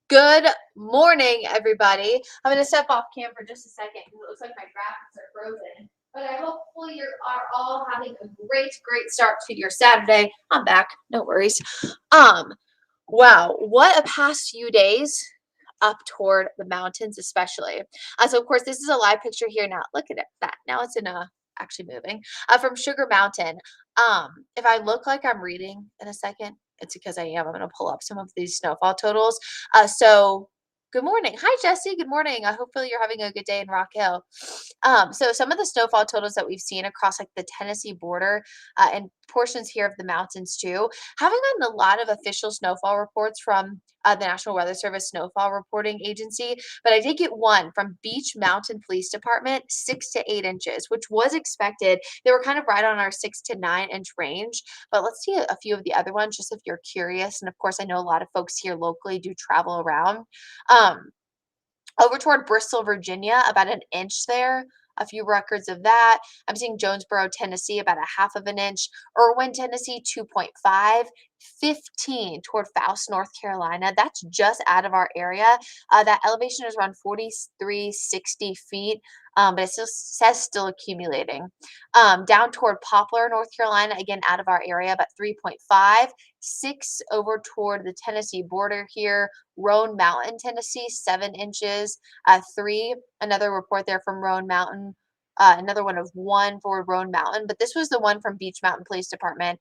Good morning, everybody. I'm going to step off cam for just a second because it looks like my graphics are frozen. But I hopefully you are all having a great start to your Saturday. I'm back, no worries. Wow, what a past few days up toward the mountains, especially. So of course, this is a live picture here now. Look at it, that now it's in a actually moving from Sugar Mountain. If I look like I'm reading in a second, it's because I am. I'm going to pull up some of these snowfall totals. So good morning. Hi, Jesse. Good morning. Hopefully you're having a good day in Rock Hill. So some of the snowfall totals that we've seen across like the Tennessee border and portions here of the mountains too, haven't gotten a lot of official snowfall reports from the National Weather Service Snowfall Reporting Agency, but I did get one from Beach Mountain Police Department, 6 to 8 inches, which was expected. They were kind of right on our 6 to 9 inch range, but let's see a few of the other ones just if you're curious. And of course, I know a lot of folks here locally do travel around. Um, Over toward Bristol, Virginia, about an inch there. A few records of that. I'm seeing Jonesboro, Tennessee, about a half of an inch. Irwin, Tennessee, 2.5. 15 toward Faust, North Carolina. That's just out of our area. That elevation is around 4360 feet, but it still says still accumulating. Down toward Poplar, North Carolina, again out of our area, about 3.5. 6 over toward the Tennessee border here. Roan Mountain, Tennessee, 7 inches. 3, another report there from Roan Mountain. Another one of 1 for Roan Mountain, but this was the one from Beach Mountain Police Department.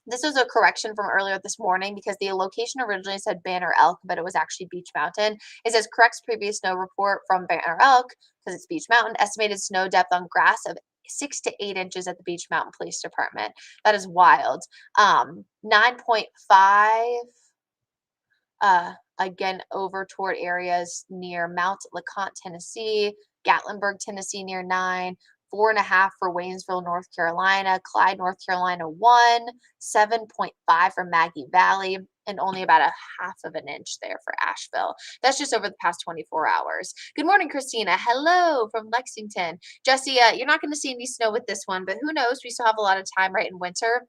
This was a correction from earlier this morning because the location originally said Banner Elk, but it was actually Beach Mountain. It says corrects previous snow report from Banner Elk because it's Beach Mountain. Estimated snow depth on grass of 6 to 8 inches at the Beach Mountain Police Department. That is wild. 9.5. Again, over toward areas near Mount LeConte, Tennessee, Gatlinburg, Tennessee, near 9, 4.5 for Waynesville, North Carolina, Clyde, North Carolina, 1, 7.5 for Maggie Valley, and only about a half of an inch there for Asheville. That's just over the past 24 hours. Good morning, Christina. Hello from Lexington. Jesse, you're not going to see any snow with this one, but who knows? We still have a lot of time right in winter.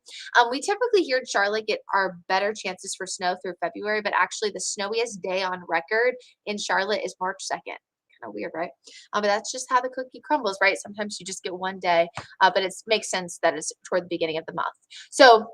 We typically here in Charlotte get our better chances for snow through February, but actually the snowiest day on record in Charlotte is March 2nd. Kind of weird, right? But that's just how the cookie crumbles, right? Sometimes you just get one day, but it makes sense that it's toward the beginning of the month. So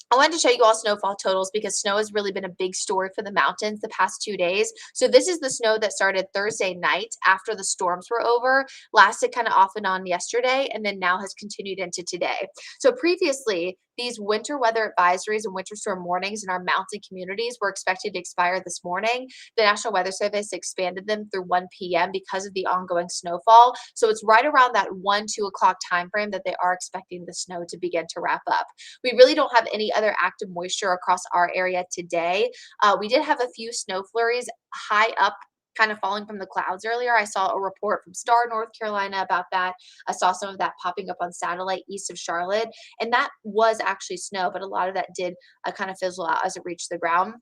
I wanted to show you all snowfall totals because snow has really been a big story for the mountains the past 2 days. So this is the snow that started Thursday night after the storms were over, lasted kind of off and on yesterday, and then now has continued into today. So previously, these winter weather advisories and winter storm warnings in our mountain communities were expected to expire this morning. The National Weather Service expanded them through 1 p.m. because of the ongoing snowfall. So it's right around that 1-2 o'clock time frame that they are expecting the snow to begin to wrap up. We really don't have any other active moisture across our area today. We did have a few snow flurries high up, kind of falling from the clouds earlier. I saw a report from Star, North Carolina about that. I saw some of that popping up on satellite east of Charlotte, and that was actually snow, but a lot of that did kind of fizzle out as it reached the ground.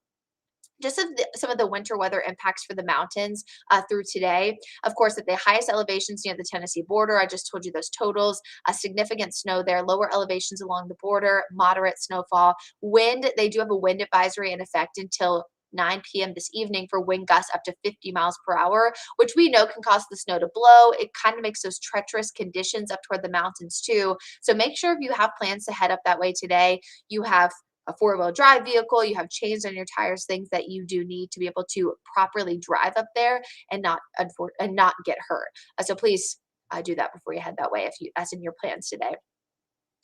Just some of the winter weather impacts for the mountains through today. Of course, at the highest elevations near the Tennessee border, I just told you those totals. A significant snow there. Lower elevations along the border, moderate snowfall. Wind, they do have a wind advisory in effect until 9 p.m. this evening for wind gusts up to 50 miles per hour, which we know can cause the snow to blow. It kind of makes those treacherous conditions up toward the mountains too. So make sure if you have plans to head up that way today, you have a four-wheel drive vehicle, you have chains on your tires, things that you do need to be able to properly drive up there and not get hurt. So please do that before you head that way if you that's in your plans today.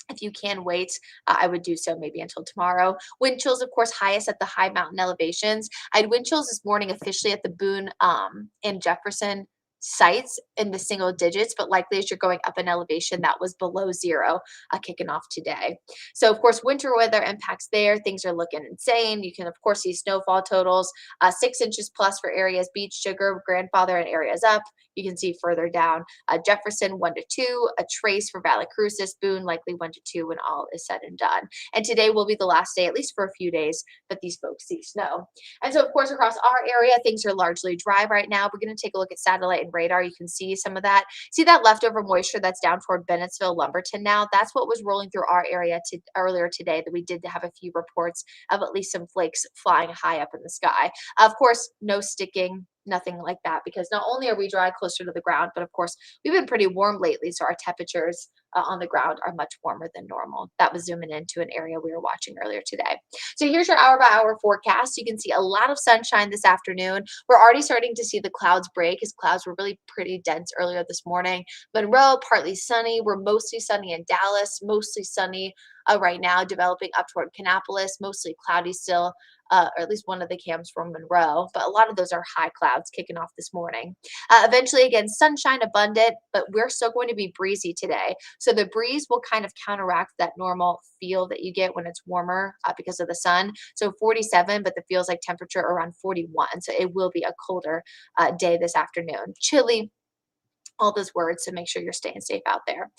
If you can wait, I would do so maybe until tomorrow. Wind chills, of course, highest at the high mountain elevations. I had wind chills this morning officially at the Boone and Jefferson sites in the single digits, but likely as you're going up in elevation, that was below 0 kicking off today. So, of course, winter weather impacts there. Things are looking insane. You can, of course, see snowfall totals, 6 inches plus for areas Beach, Sugar, Grandfather, and areas up. You can see further down Jefferson 1 to 2, a trace for Valley Crucis, Boone likely 1 to 2 when all is said and done. And today will be the last day, at least for a few days, that these folks see snow. And so, of course, across our area, things are largely dry right now. We're going to take a look at satellite and radar. You can see some of that. See that leftover moisture that's down toward Bennettsville, Lumberton now? That's what was rolling through our area earlier today, that we did have a few reports of at least some flakes flying high up in the sky. Of course, no sticking, nothing like that, because not only are we dry closer to the ground, but of course, we've been pretty warm lately, so our temperatures on the ground are much warmer than normal. That was zooming into an area we were watching earlier today. So here's your hour by hour forecast. You can see a lot of sunshine this afternoon. We're already starting to see the clouds break, as clouds were really pretty dense earlier this morning. Monroe, partly sunny. We're mostly sunny in Dallas, mostly sunny right now, developing up toward Kannapolis, mostly cloudy still, or at least one of the cams from Monroe, but a lot of those are high clouds kicking off this morning. Eventually, again, sunshine abundant, but we're still going to be breezy today. So the breeze will kind of counteract that normal feel that you get when it's warmer because of the sun. So 47, but the feels like temperature around 41. So it will be a colder day this afternoon. Chilly, all those words, so make sure you're staying safe out there.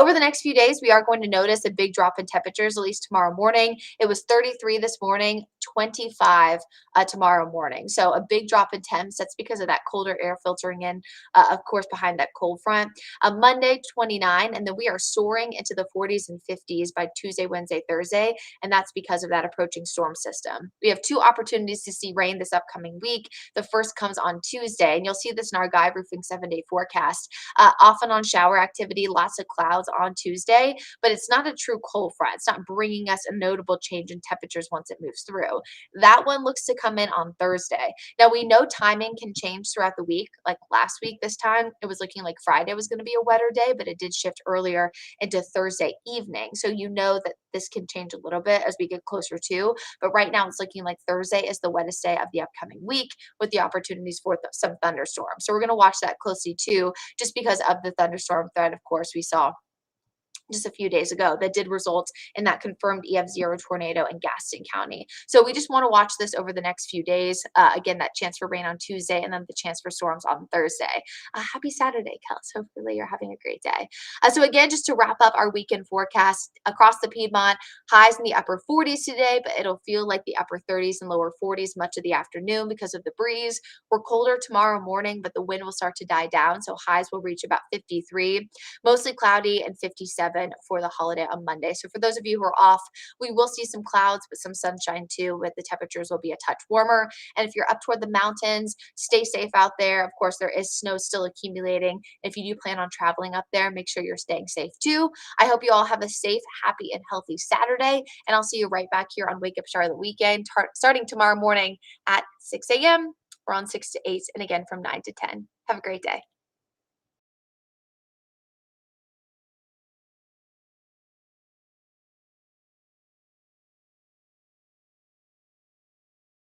Over the next few days, we are going to notice a big drop in temperatures, at least tomorrow morning. It was 33 this morning, 25 tomorrow morning. So a big drop in temps. That's because of that colder air filtering in, of course, behind that cold front. Monday, 29, and then we are soaring into the 40s and 50s by Tuesday, Wednesday, Thursday, and that's because of that approaching storm system. We have two opportunities to see rain this upcoming week. The first comes on Tuesday, and you'll see this in our Guy Roofing 7-day forecast. Off and on shower activity, lots of clouds on Tuesday, but it's not a true cold front. It's not bringing us a notable change in temperatures once it moves through. That one looks to come in on Thursday. Now, we know timing can change throughout the week. Like last week, this time, it was looking like Friday was going to be a wetter day, but it did shift earlier into Thursday evening. So you know that this can change a little bit as we get closer to, but right now it's looking like Thursday is the wettest day of the upcoming week with the opportunities for some thunderstorms. So we're going to watch that closely too, just because of the thunderstorm threat, of course, we saw just a few days ago that did result in that confirmed EF0 tornado in Gaston County. So we just want to watch this over the next few days. Again, that chance for rain on Tuesday and then the chance for storms on Thursday. Happy Saturday, Kels. Hopefully you're having a great day. So again, just to wrap up our weekend forecast across the Piedmont, highs in the upper 40s today, but it'll feel like the upper 30s and lower 40s much of the afternoon because of the breeze. We're colder tomorrow morning, but the wind will start to die down. So highs will reach about 53, mostly cloudy, and 57 for the holiday on Monday. So for those of you who are off, we will see some clouds, but some sunshine too, but the temperatures will be a touch warmer. And if you're up toward the mountains, stay safe out there. Of course, there is snow still accumulating. If you do plan on traveling up there, make sure you're staying safe too. I hope you all have a safe, happy, and healthy Saturday. And I'll see you right back here on Wake Up Charlotte Weekend, starting tomorrow morning at 6 a.m. We're on 6 to 8, and again from 9 to 10. Have a great day.